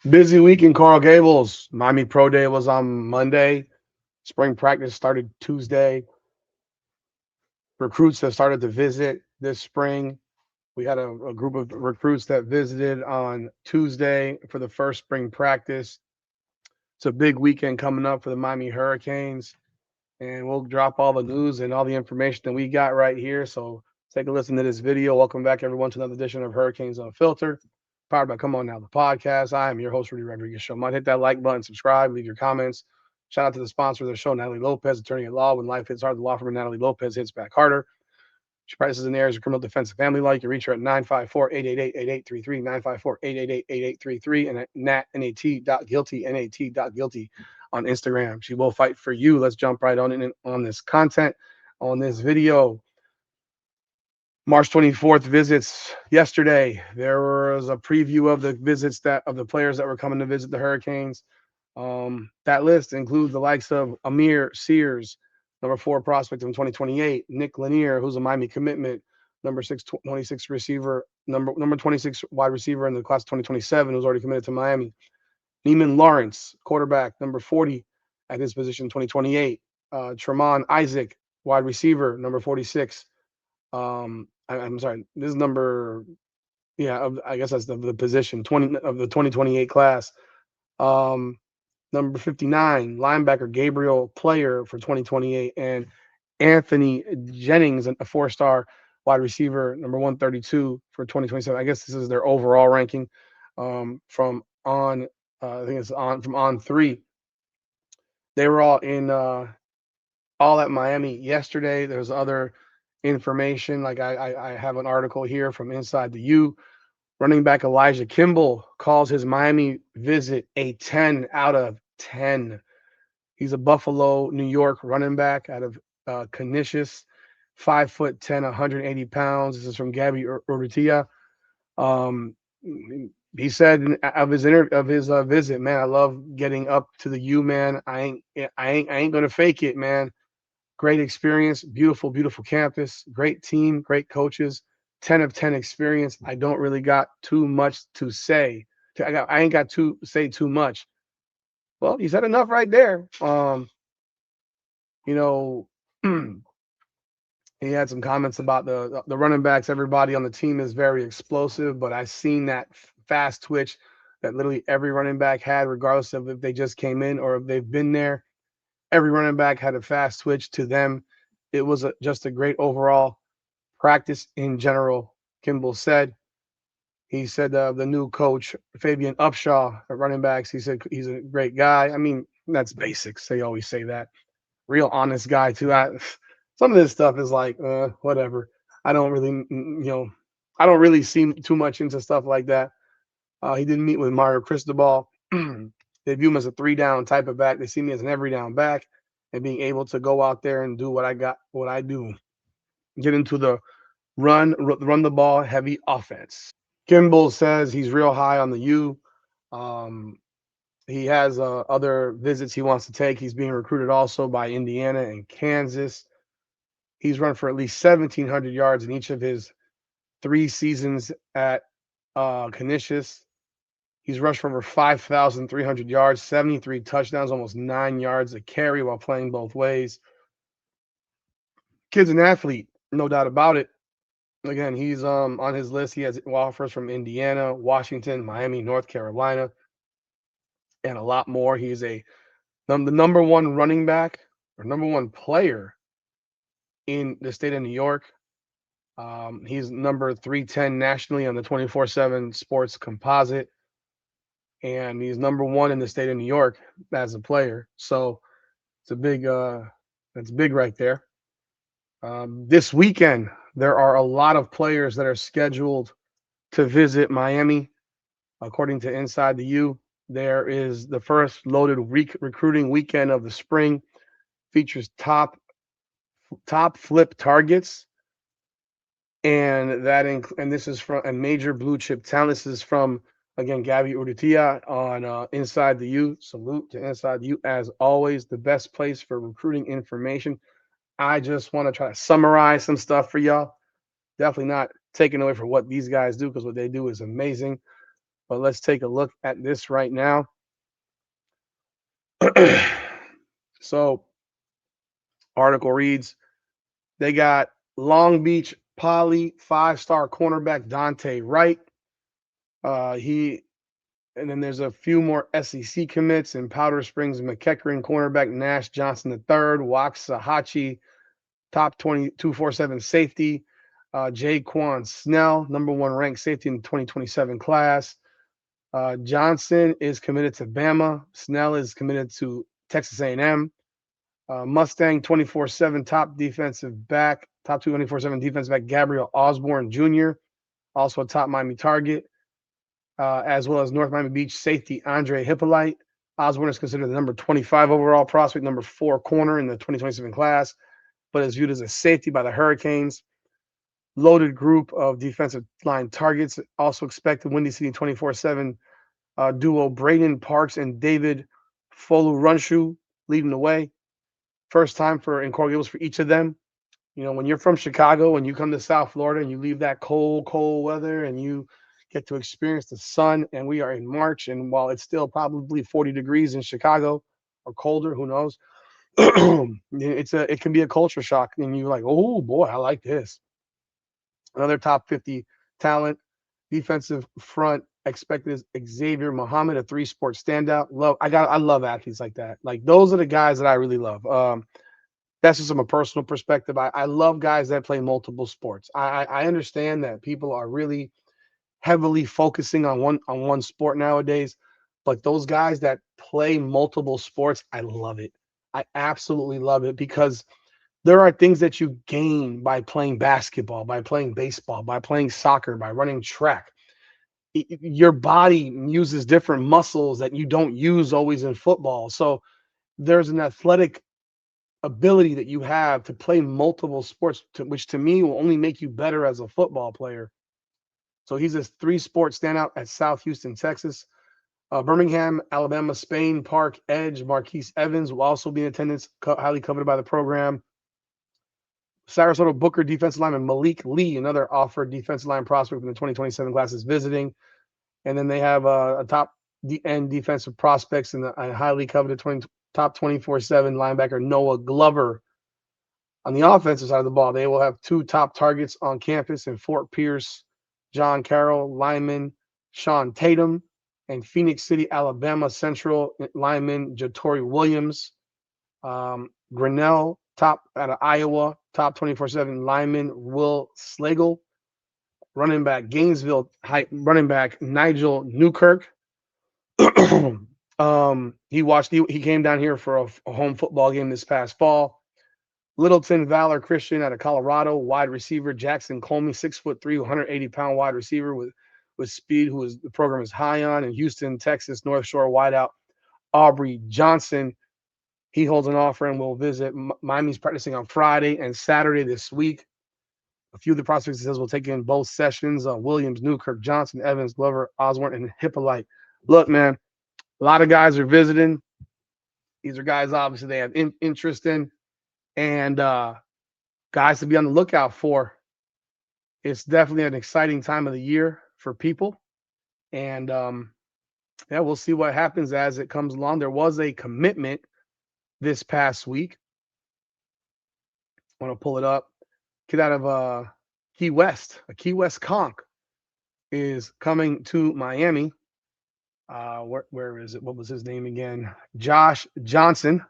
Busy week in Coral Gables. Miami Pro Day was on Monday. Spring practice started Tuesday. Recruits have started to visit this spring. We had a group of recruits that visited on Tuesday for the first spring practice. It's a big weekend coming up for the Miami Hurricanes, and we'll drop all the news and all the information that we got right here. So take a listen to this video. Welcome back, everyone, to another edition of Hurricanes Unfiltered, powered by Come On Now, the podcast. I am your host, Rudy Rodriguez Show. Might hit that like button, subscribe, leave your comments. Shout out to the sponsor of the show, Natalie Lopez, attorney at law. When life hits hard, the law firm of Natalie Lopez hits back harder. She practices in the areas of criminal defense and family law. You can reach her at 954-888-8833, 954-888-8833, and at nat.guilty on Instagram. She will fight for you. Let's jump right on this content, on this video. March 24th visits yesterday. There was a preview of the visits of the players that were coming to visit the Hurricanes. That list includes the likes of Amir Sears, number 4 prospect in 2028, Nick Lanier, who's a Miami commitment, number 26 receiver, number 26 wide receiver in the class of 2027, who's already committed to Miami. Neiman Lawrence, quarterback, number 40 at his position, 2028. Tremont Isaac, wide receiver, number 46. I'm sorry, this is number, I guess that's the position, 20 of the 2028 class. Number 59, linebacker Gabriel Player for 2028, and Anthony Jennings, a 4-star wide receiver, number 132 for 2027. I guess this is their overall ranking from on. I think it's on 3. They were all at Miami yesterday. There's other information. Like I have an article here from Inside the U. Running back Elijah Kimball calls his Miami visit a 10 out of 10. He's a Buffalo, New York running back out of Canisius, 5'10", 180 pounds. This is from Gabby Urrutia. He said of his visit, man, I love getting up to the U, man. I ain't gonna fake it, man. Great experience, beautiful, beautiful campus, great team, great coaches, 10 of 10 experience. I don't really got too much to say. I ain't got to say too much. Well, you said enough right there. You know, he had some comments about the running backs. Everybody on the team is very explosive, but I seen that fast twitch that literally every running back had, regardless of if they just came in or if they've been there. Every running back had a fast twitch to them. It was just a great overall practice in general, Kimball said. He said the new coach, Fabian Upshaw, at running backs, he said he's a great guy. I mean, that's basics. They always say that. Real honest guy, too. Some of this stuff is like, whatever. I don't really, I don't really see too much into stuff like that. He didn't meet with Mario Cristobal. They view him as a 3-down type of back. They see me as an every down back, and being able to go out there and do what I do. Get into the run the ball heavy offense. Kimball says he's real high on the U. Um, he has other visits he wants to take. He's being recruited also by Indiana and Kansas. He's run for at least 1,700 yards in each of his 3 seasons at Canisius. He's rushed for over 5,300 yards, 73 touchdowns, almost 9 yards a carry while playing both ways. Kid's an athlete, no doubt about it. Again, he's on his list. He has offers from Indiana, Washington, Miami, North Carolina, and a lot more. He's the number 1 running back or number 1 player in the state of New York. He's number 310 nationally on the 24/7 Sports Composite, and he's number 1 in the state of New York as a player. So it's a big, that's big right there. This weekend, there are a lot of players that are scheduled to visit Miami. According to Inside the U, there is the first loaded recruiting weekend of the spring. Features top flip targets, and this is from a major blue chip talent. This is from, again, Gabby Urrutia on Inside the U. Salute to Inside the U, as always, the best place for recruiting information. I just want to try to summarize some stuff for y'all. Definitely not taking away from what these guys do, because what they do is amazing. But let's take a look at this right now. So, article reads, they got Long Beach Poly 5-star cornerback Dante Wright. He And then there's a few more SEC commits in Powder Springs, McEachern cornerback Nash Johnson III, Waxahachie top 247 safety, Jaquan Snell, number one ranked safety in the 2027 class. Johnson is committed to Bama. Snell is committed to Texas A&M. Mustang 24/7 top 224/7 defensive back Gabriel Osborne Jr., also a top Miami target, as well as North Miami Beach safety Andre Hippolyte. Osborne is considered the number 25 overall prospect, number 4 corner in the 2027 class, but is viewed as a safety by the Hurricanes. Loaded group of defensive line targets. Also expected Windy City 24/7 duo Braden Parks and David Folurunshu leading the way. First time in Coral Gables for each of them. You know, when you're from Chicago and you come to South Florida and you leave that cold weather and you get to experience the sun, and we are in March, and while it's still probably 40 degrees in Chicago or colder, who knows, it can be a culture shock, and you're like, oh boy, I like this. Another top 50 talent, defensive front expected is Xavier Muhammad, a 3-sport standout. I love athletes like that. Like those are the guys that I really love. That's just from a personal perspective. I love guys that play multiple sports. I understand that people are really heavily focusing on one sport nowadays, but those guys that play multiple sports, I love it. I absolutely love it because there are things that you gain by playing basketball, by playing baseball, by playing soccer, by running track. Your body uses different muscles that you don't use always in football. So there's an athletic ability that you have to play multiple sports, which to me will only make you better as a football player. So he's a 3-sport standout at South Houston, Texas. Birmingham, Alabama, Spain Park edge Marquise Evans will also be in attendance, highly coveted by the program. Sarasota Booker defensive lineman Malik Lee, another offered defensive line prospect from the 2027 class, is visiting. And then they have a top end defensive prospects and a highly coveted top 24/7 linebacker Noah Glover. On the offensive side of the ball, they will have 2 top targets on campus in Fort Pierce, John Carroll, lineman Sean Tatum, and Phoenix City, Alabama Central lineman Jatori Williams. Grinnell, top out of Iowa, top 24/7 lineman Will Slagle. Running back Gainesville, running back Nigel Newkirk. He came down here for a home football game this past fall. Littleton Valor Christian out of Colorado, wide receiver Jackson Colmy, 6'3", 180-pound wide receiver with speed, the program is high on. And Houston, Texas, North Shore wideout Aubrey Johnson. He holds an offer and will visit. Miami's practicing on Friday and Saturday this week. A few of the prospects, he says, will take in both sessions. Williams, Newkirk, Johnson, Evans, Glover, Osborne, and Hippolyte. Look, man, a lot of guys are visiting. These are guys, obviously, they have interest in. And guys to be on the lookout for. It's definitely an exciting time of the year for people. And, yeah, we'll see what happens as it comes along. There was a commitment this past week. I want to pull it up. Kid out of Key West, a Key West conch is coming to Miami. Where is it? What was his name again? Josh Johnson.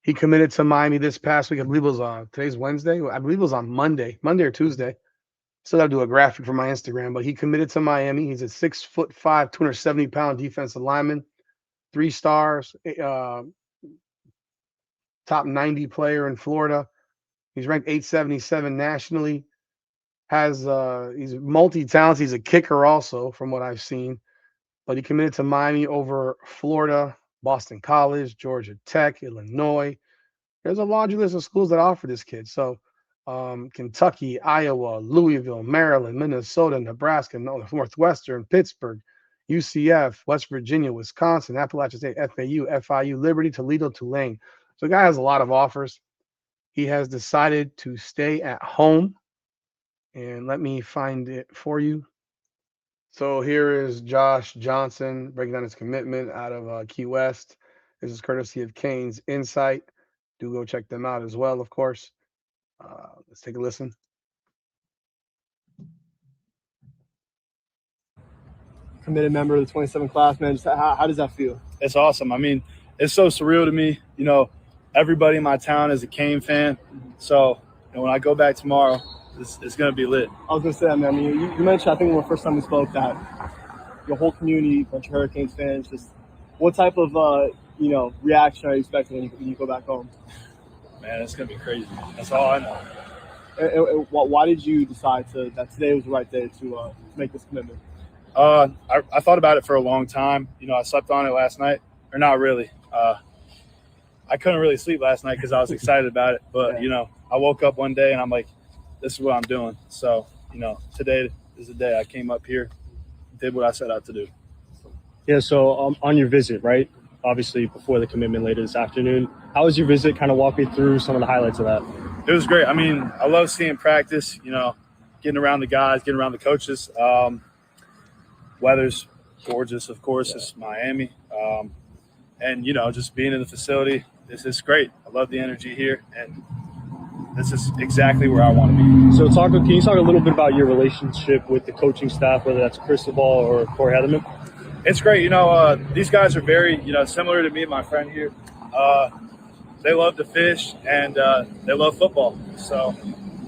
He committed to Miami this past week. I believe it was today's Wednesday. I believe it was on Monday or Tuesday. Still got to do a graphic for my Instagram, but he committed to Miami. He's a 6'5", 270-pound defensive lineman, 3 stars, top 90 player in Florida. He's ranked 877 nationally. He's multi-talented. He's a kicker also, from what I've seen. But he committed to Miami over Florida, Boston College, Georgia Tech, Illinois. There's a laundry list of schools that offer this kid. So Kentucky, Iowa, Louisville, Maryland, Minnesota, Nebraska, Northwestern, Pittsburgh, UCF, West Virginia, Wisconsin, Appalachian State, FAU, FIU, Liberty, Toledo, Tulane. So the guy has a lot of offers. He has decided to stay at home. And let me find it for you. So here is Josh Johnson breaking down his commitment out of Key West. This is courtesy of Kane's Insight. Do go check them out as well, of course. Let's take a listen. Committed member of the 27 class, man. Just how does that feel? It's awesome. I mean, it's so surreal to me. You know, everybody in my town is a Kane fan. So when I go back tomorrow, it's going to be lit. I was going to say that, man. I mean, you mentioned, I think when the first time we spoke, that your whole community, bunch of Hurricanes fans, just what type of, reaction are you expecting when you go back home? Man, it's going to be crazy. That's all I know. Why did you decide that today was the right day to make this commitment? I thought about it for a long time. You know, I slept on it last night, or not really. I couldn't really sleep last night because I was excited about it. But, I woke up one day and I'm like, this is what I'm doing. So, today is the day I came up here, did what I set out to do. Yeah, so on your visit, right, obviously before the commitment later this afternoon, how was your visit? Kind of walk me through some of the highlights of that. It was great. I mean, I love seeing practice, getting around the guys, getting around the coaches. Weather's gorgeous, of course. It's Miami. And, just being in the facility, this is great. I love the energy here, and this is exactly where I want to be. So can you talk a little bit about your relationship with the coaching staff, whether that's Cristobal or Corey Heatherman? It's great. These guys are very, similar to me and my friend here. They love to fish, and they love football. So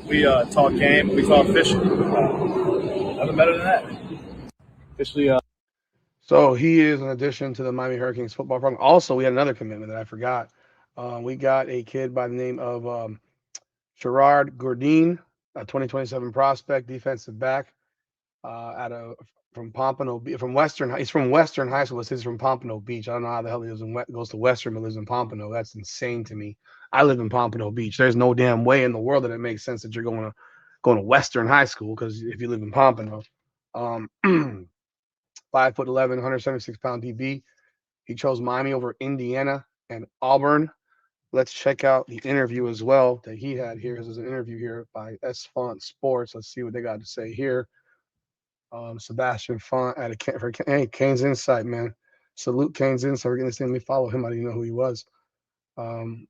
we talk game, we talk fishing. Nothing better than that. Officially, So he is an addition to the Miami Hurricanes football program. Also, we had another commitment that I forgot. We got a kid by the name of Gerard Gourdine, a 2027 prospect, defensive back, from Pompano, from Western. He's from Western High School. He's from Pompano Beach. I don't know how the hell he goes to Western, but lives in Pompano. That's insane to me. I live in Pompano Beach. There's no damn way in the world that it makes sense that you're going to Western High School because if you live in Pompano. 5'11", 176-pound DB. He chose Miami over Indiana and Auburn. Let's check out the interview as well that he had here. There's an interview here by S. Font Sports. Let's see what they got to say here. Sebastian Font hey, Kane's Insight, man. Salute Kane's Insight. We're going to see me follow him. I didn't know who he was.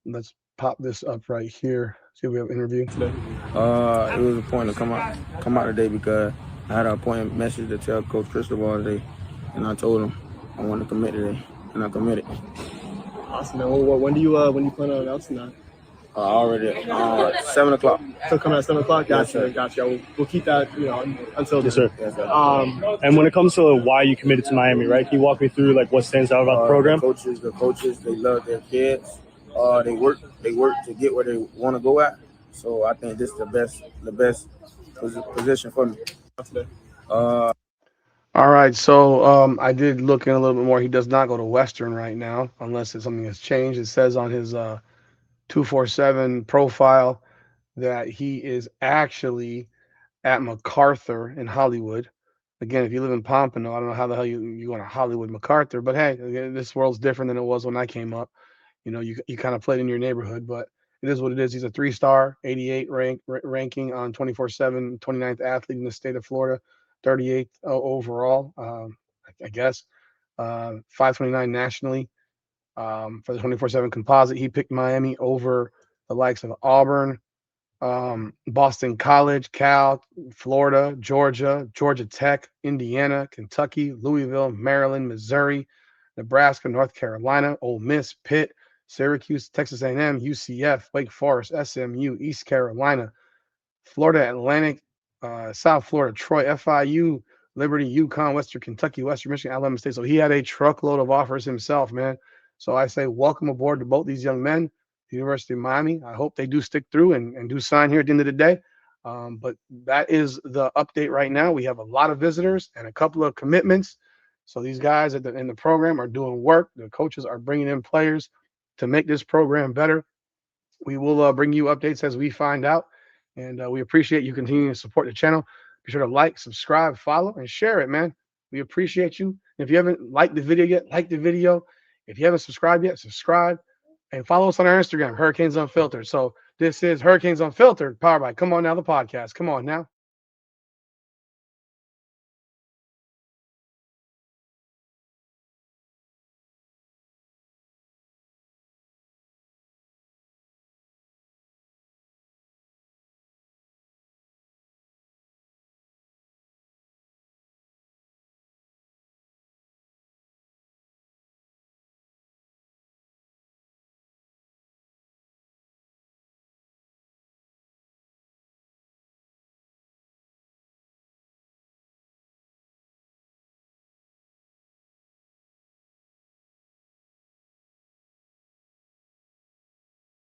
Let's pop this up right here. See if we have an interview today. It was a point to come out today because I had an appointment message to tell Coach Cristobal today, and I told him I want to commit today, and I committed. Awesome, man. Well, when do you plan on announcing that? Already 7 o'clock. So coming at 7 o'clock? Gotcha. Yes, Gotcha. We'll keep that, until Yes, sir. Yes, sir. And when it comes to why you committed to Miami, right? Can you walk me through what stands out about the program? The coaches, they love their kids. They work to get where they want to go at. So I think this is the best position for me. All right, so I did look in a little bit more. He does not go to Western right now, unless something has changed. It says on his 247 profile that he is actually at MacArthur in Hollywood. Again, if you live in Pompano, I don't know how the hell you going to Hollywood, MacArthur, but hey, this world's different than it was when I came up. You kind of played in your neighborhood, but it is what it is. He's a 3-star, 88 ranking on 24/7, 29th athlete in the state of Florida, 38th overall, I guess, 529 nationally. For the 24/7 composite, he picked Miami over the likes of Auburn, Boston College, Cal, Florida, Georgia Tech, Indiana, Kentucky, Louisville, Maryland, Missouri, Nebraska, North Carolina, Ole Miss, Pitt, Syracuse, Texas A&M, UCF, Wake Forest, SMU, East Carolina, Florida Atlantic, South Florida, Troy, FIU, Liberty, UConn, Western Kentucky, Western Michigan, Alabama State. So he had a truckload of offers himself, man. So I say welcome aboard to both these young men, the University of Miami. I hope they do stick through and do sign here at the end of the day. But that is the update right now. We have a lot of visitors and a couple of commitments. So these guys in the program are doing work. The coaches are bringing in players to make this program better. We will bring you updates as we find out. And we appreciate you continuing to support the channel. Be sure to like, subscribe, follow, and share it, man. We appreciate you. If you haven't liked the video yet, like the video. If you haven't subscribed yet, subscribe. And follow us on our Instagram, Hurricanes Unfiltered. So this is Hurricanes Unfiltered, powered by Come On Now, the podcast. Come on now.